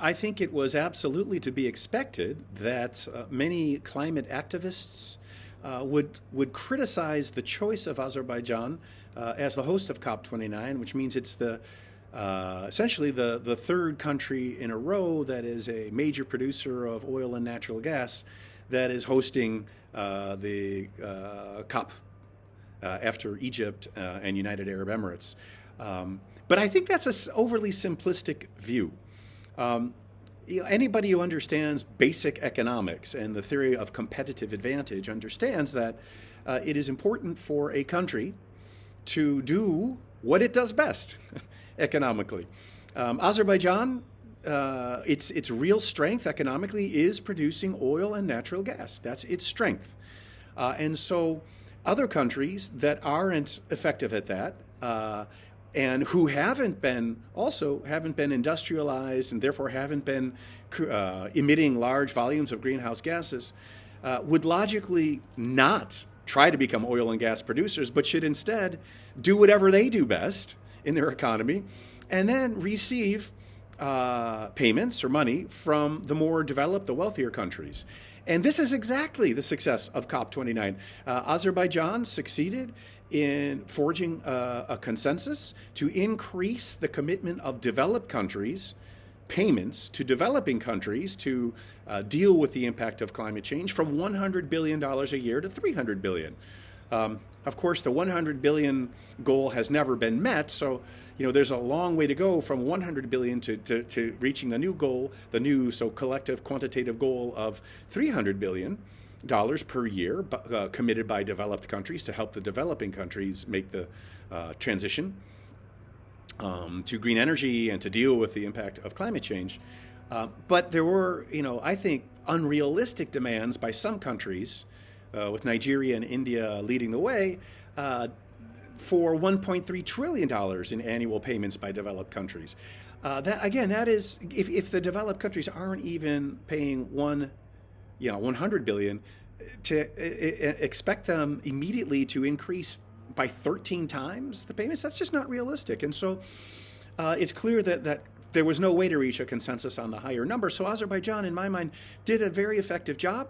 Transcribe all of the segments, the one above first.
I think it was absolutely to be expected that many climate activists would criticize the choice of Azerbaijan as the host of COP29, which means it's the essentially the third country in a row that is a major producer of oil and natural gas that is hosting the COP after Egypt and United Arab Emirates. But I think that's an overly simplistic view. Anybody who understands basic economics and the theory of competitive advantage understands that it is important for a country to do what it does best economically. Azerbaijan, its real strength economically is producing oil and natural gas. That's its strength. And so other countries that aren't effective at that and who haven't been industrialized and therefore haven't been emitting large volumes of greenhouse gases would logically not try to become oil and gas producers, but should instead do whatever they do best in their economy and then receive payments or money from the more developed, the wealthier countries. And this is exactly the success of COP29. Azerbaijan succeeded in forging a consensus to increase the commitment of developed countries, payments to developing countries to deal with the impact of climate change from $100 billion a year to $300 billion. Of course, the 100 billion goal has never been met, so there's a long way to go from 100 billion to reaching the new goal, the new collective quantitative goal of $300 billion per year committed by developed countries to help the developing countries make the transition to green energy and to deal with the impact of climate change. But there were, I think, unrealistic demands by some countries, with Nigeria and India leading the way, for $1.3 trillion in annual payments by developed countries. That is, if the developed countries aren't even paying 100 billion, to expect them immediately to increase by 13 times the payments, that's just not realistic. And so it's clear that there was no way to reach a consensus on the higher number. So Azerbaijan, in my mind, did a very effective job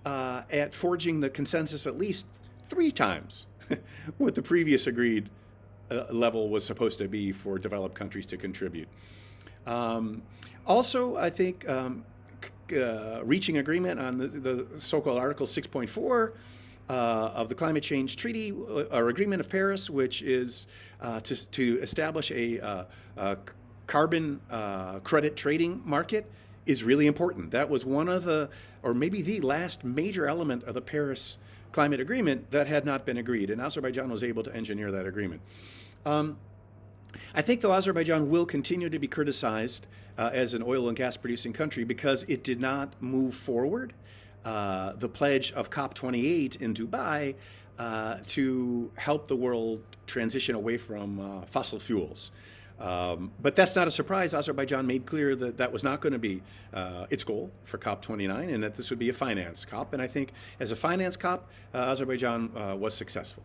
at forging the consensus at least 3 times what the previous agreed level was supposed to be for developed countries to contribute. Also, I think reaching agreement on the so-called Article 6.4 of the Climate Change Treaty, or Agreement of Paris, which is to establish a carbon credit trading market, is really important. That was one of the, or maybe the last major element of the Paris Climate Agreement that had not been agreed, and Azerbaijan was able to engineer that agreement. I think, though, Azerbaijan will continue to be criticized as an oil and gas producing country because it did not move forward the pledge of COP28 in Dubai to help the world transition away from fossil fuels. But that's not a surprise. Azerbaijan made clear that that was not going to be its goal for COP29 and that this would be a finance COP. And I think as a finance COP, Azerbaijan was successful.